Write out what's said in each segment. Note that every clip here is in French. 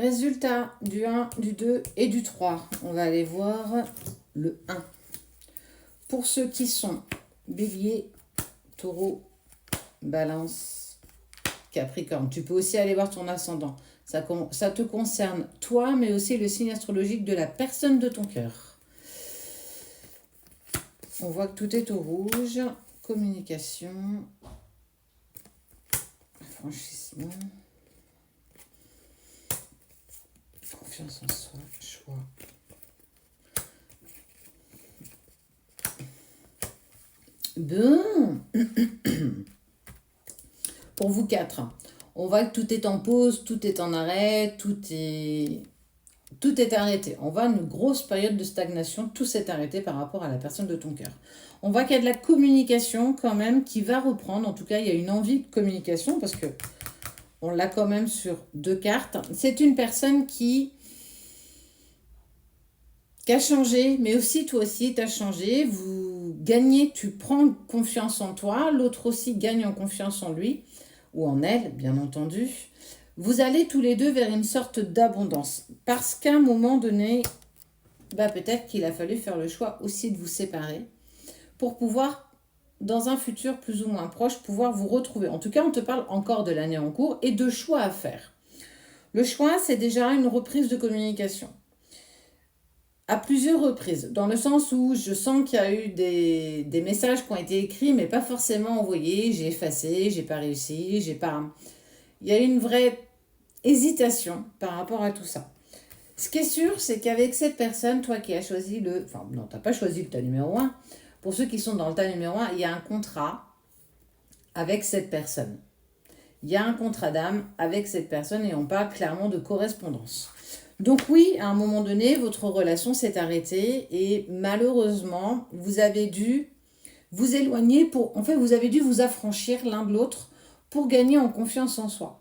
Résultat du 1, du 2 et du 3. On va aller voir le 1. Pour ceux qui sont Bélier, Taureau, Balance, Capricorne. Tu peux aussi aller voir ton ascendant. Ça te concerne toi, mais aussi le signe astrologique de la personne de ton cœur. On voit que tout est au rouge. Communication. Franchissement. Confiance en soi. Choix. Bon. Pour vous quatre, on voit que tout est en pause, tout est en arrêt, tout est arrêté. On voit une grosse période de stagnation, tout s'est arrêté par rapport à la personne de ton cœur. On voit qu'il y a de la communication quand même qui va reprendre. En tout cas, il y a une envie de communication parce que on l'a quand même sur 2 cartes. C'est une personne qui a changé, mais aussi toi aussi tu as changé. Vous gagnez, tu prends confiance en toi, l'autre aussi gagne en confiance en lui ou en elle, bien entendu. Vous allez tous les deux vers une sorte d'abondance. Parce qu'à un moment donné, peut-être qu'il a fallu faire le choix aussi de vous séparer pour pouvoir, dans un futur plus ou moins proche, pouvoir vous retrouver. En tout cas, on te parle encore de l'année en cours et de choix à faire. Le choix, c'est déjà une reprise de communication. À plusieurs reprises, dans le sens où je sens qu'il y a eu des messages qui ont été écrits, mais pas forcément envoyés. J'ai effacé, j'ai pas réussi, j'ai pas... Il y a une vraie hésitation par rapport à tout ça. Ce qui est sûr, c'est qu'avec cette personne, toi qui as choisi le... Enfin, non, tu n'as pas choisi le tas numéro 1. Pour ceux qui sont dans le tas numéro 1, il y a un contrat avec cette personne. Il y a un contrat d'âme avec cette personne et on parle clairement de correspondance. Donc oui, à un moment donné, votre relation s'est arrêtée et malheureusement, vous avez dû vous éloigner pour... En fait, vous avez dû vous affranchir l'un de l'autre pour gagner en confiance en soi.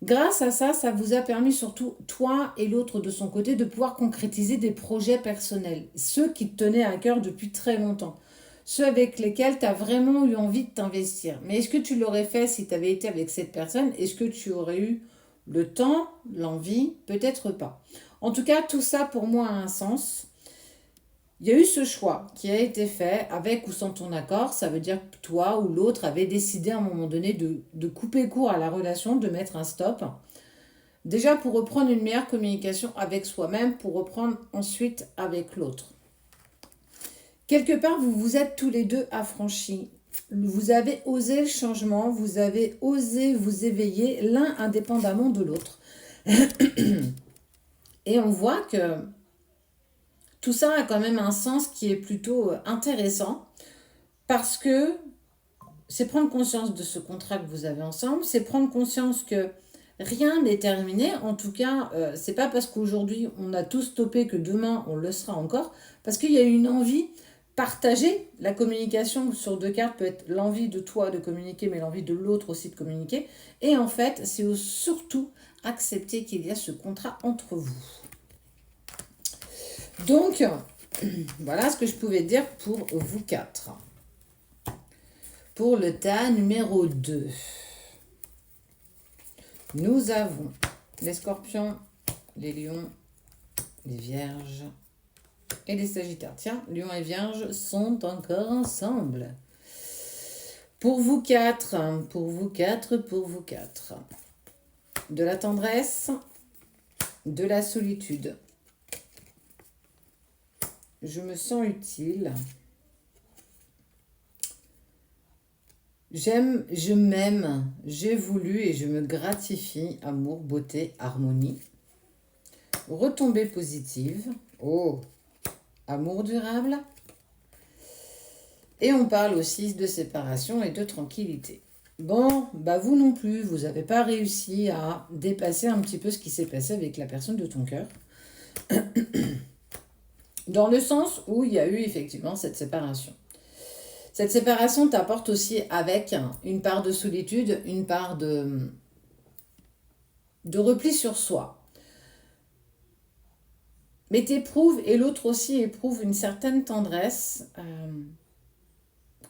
Grâce à ça, ça vous a permis surtout, toi et l'autre de son côté, de pouvoir concrétiser des projets personnels. Ceux qui te tenaient à cœur depuis très longtemps. Ceux avec lesquels tu as vraiment eu envie de t'investir. Mais est-ce que tu l'aurais fait si tu avais été avec cette personne? Est-ce que tu aurais eu le temps, l'envie? Peut-être pas. En tout cas, tout ça pour moi a un sens. Il y a eu ce choix qui a été fait avec ou sans ton accord. Ça veut dire que toi ou l'autre avait décidé à un moment donné de couper court à la relation, de mettre un stop. Déjà pour reprendre une meilleure communication avec soi-même, pour reprendre ensuite avec l'autre. Quelque part, vous vous êtes tous les deux affranchis. Vous avez osé le changement, vous avez osé vous éveiller l'un indépendamment de l'autre. Et on voit que tout ça a quand même un sens qui est plutôt intéressant parce que c'est prendre conscience de ce contrat que vous avez ensemble, c'est prendre conscience que rien n'est terminé. En tout cas, c'est pas parce qu'aujourd'hui on a tout stoppé que demain on le sera encore, parce qu'il y a une envie partagée. La communication sur 2 cartes peut être l'envie de toi de communiquer, mais l'envie de l'autre aussi de communiquer. Et en fait, c'est surtout accepter qu'il y a ce contrat entre vous. Donc, voilà ce que je pouvais dire pour vous 4. Pour le tas numéro 2, nous avons les scorpions, les lions, les vierges et les sagittaires. Tiens, lions et vierges sont encore ensemble. Pour vous 4, pour vous 4, pour vous 4. De la tendresse, de la solitude. Je me sens utile. J'aime, je m'aime, j'ai voulu et je me gratifie. Amour, beauté, harmonie. Retombée positive. Oh, amour durable. Et on parle aussi de séparation et de tranquillité. Bon, vous non plus, vous n'avez pas réussi à dépasser un petit peu ce qui s'est passé avec la personne de ton cœur. Dans le sens où il y a eu effectivement cette séparation. Cette séparation t'apporte aussi avec une part de solitude, une part de repli sur soi. Mais t'éprouves, et l'autre aussi éprouve une certaine tendresse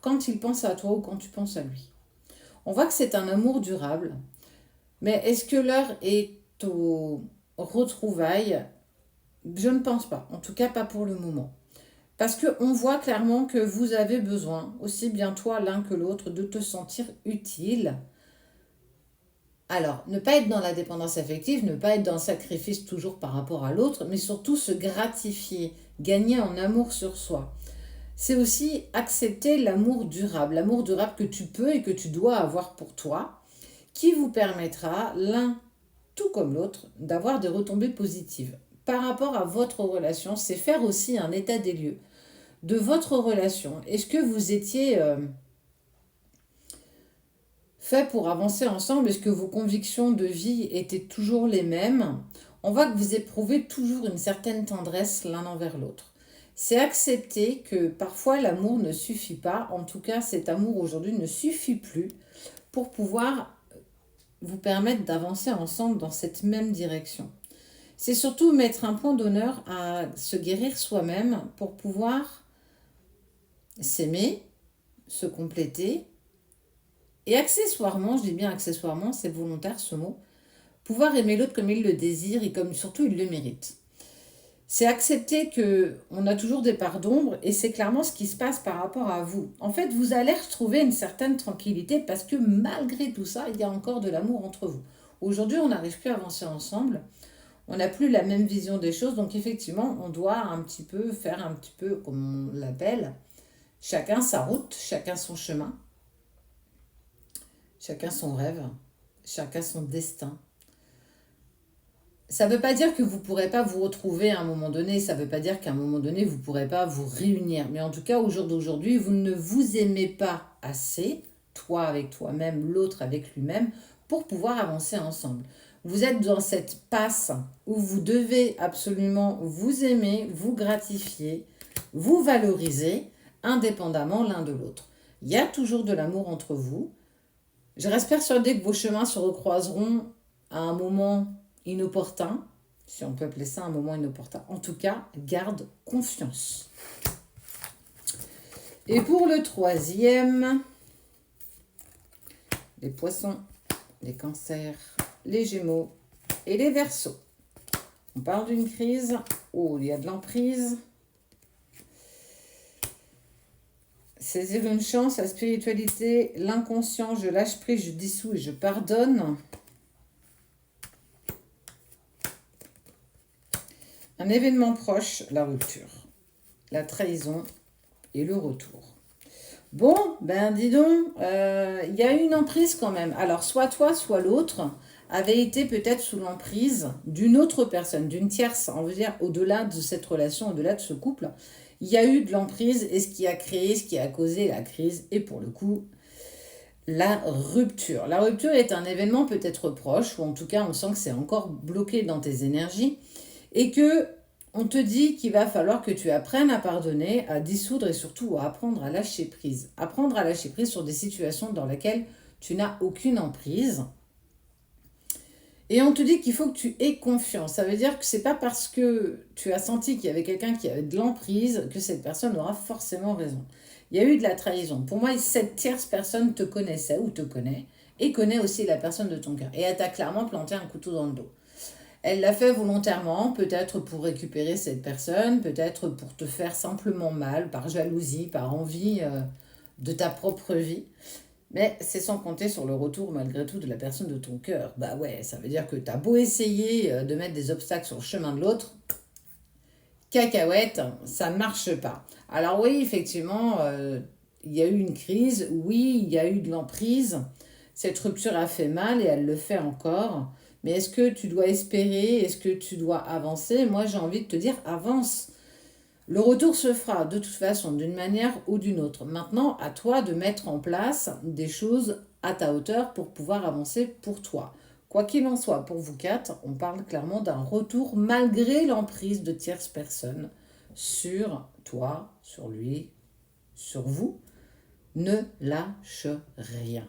quand il pense à toi ou quand tu penses à lui. On voit que c'est un amour durable, mais est-ce que l'heure est retrouvailles, je ne pense pas. En tout cas, pas pour le moment. Parce qu'on voit clairement que vous avez besoin, aussi bien toi l'un que l'autre, de te sentir utile. Alors, ne pas être dans la dépendance affective, ne pas être dans le sacrifice toujours par rapport à l'autre, mais surtout se gratifier, gagner en amour sur soi. C'est aussi accepter l'amour durable que tu peux et que tu dois avoir pour toi, qui vous permettra, l'un tout comme l'autre, d'avoir des retombées positives. Par rapport à votre relation, c'est faire aussi un état des lieux de votre relation. Est-ce que vous étiez fait pour avancer ensemble? Est-ce que vos convictions de vie étaient toujours les mêmes? On voit que vous éprouvez toujours une certaine tendresse l'un envers l'autre. C'est accepter que parfois l'amour ne suffit pas, en tout cas cet amour aujourd'hui ne suffit plus pour pouvoir vous permettre d'avancer ensemble dans cette même direction. C'est surtout mettre un point d'honneur à se guérir soi-même pour pouvoir s'aimer, se compléter et accessoirement, je dis bien accessoirement, c'est volontaire ce mot, pouvoir aimer l'autre comme il le désire et comme surtout il le mérite. C'est accepter que on a toujours des parts d'ombre et c'est clairement ce qui se passe par rapport à vous. En fait, vous allez retrouver une certaine tranquillité parce que malgré tout ça, il y a encore de l'amour entre vous. Aujourd'hui, on n'arrive plus à avancer ensemble. On n'a plus la même vision des choses. Donc effectivement, on doit un petit peu faire un petit peu, comme on l'appelle, chacun sa route, chacun son chemin, chacun son rêve, chacun son destin. Ça ne veut pas dire que vous ne pourrez pas vous retrouver à un moment donné, ça ne veut pas dire qu'à un moment donné, vous ne pourrez pas vous réunir. Mais en tout cas, au jour d'aujourd'hui, vous ne vous aimez pas assez, toi avec toi-même, l'autre avec lui-même, pour pouvoir avancer ensemble. Vous êtes dans cette passe où vous devez absolument vous aimer, vous gratifier, vous valoriser, indépendamment l'un de l'autre. Il y a toujours de l'amour entre vous. Je reste persuadée que vos chemins se recroiseront à un moment inopportun, si on peut appeler ça un moment inopportun. En tout cas, garde confiance. Et pour le troisième, les poissons, les cancers, les gémeaux et les verseaux. On parle d'une crise. Oh, il y a de l'emprise. Saisir une chance, la spiritualité, l'inconscient, je lâche prise, je dissous et je pardonne. Un événement proche, la rupture, la trahison et le retour. Bon, ben dis donc, il y a eu une emprise quand même. Alors, soit toi, soit l'autre avait été peut-être sous l'emprise d'une autre personne, d'une tierce. On veut dire, au-delà de cette relation, au-delà de ce couple, il y a eu de l'emprise et ce qui a créé, ce qui a causé la crise et pour le coup, la rupture. La rupture est un événement peut-être proche, ou en tout cas, on sent que c'est encore bloqué dans tes énergies et que on te dit qu'il va falloir que tu apprennes à pardonner, à dissoudre et surtout à apprendre à lâcher prise. Apprendre à lâcher prise sur des situations dans lesquelles tu n'as aucune emprise. Et on te dit qu'il faut que tu aies confiance. Ça veut dire que c'est pas parce que tu as senti qu'il y avait quelqu'un qui avait de l'emprise que cette personne aura forcément raison. Il y a eu de la trahison. Pour moi, cette tierce personne te connaissait ou te connaît et connaît aussi la personne de ton cœur. Et elle t'a clairement planté un couteau dans le dos. Elle l'a fait volontairement, peut-être pour récupérer cette personne, peut-être pour te faire simplement mal, par jalousie, par envie de ta propre vie. Mais c'est sans compter sur le retour malgré tout de la personne de ton cœur. Bah ouais, ça veut dire que tu as beau essayer de mettre des obstacles sur le chemin de l'autre, cacahuète, ça ne marche pas. Alors oui, effectivement, il y a eu une crise, oui, il y a eu de l'emprise. Cette rupture a fait mal et elle le fait encore. Mais est-ce que tu dois espérer? Est-ce que tu dois avancer? Moi, j'ai envie de te dire, avance. Le retour se fera de toute façon d'une manière ou d'une autre. Maintenant, à toi de mettre en place des choses à ta hauteur pour pouvoir avancer pour toi. Quoi qu'il en soit, pour vous quatre, on parle clairement d'un retour malgré l'emprise de tierces personnes sur toi, sur lui, sur vous. Ne lâche rien.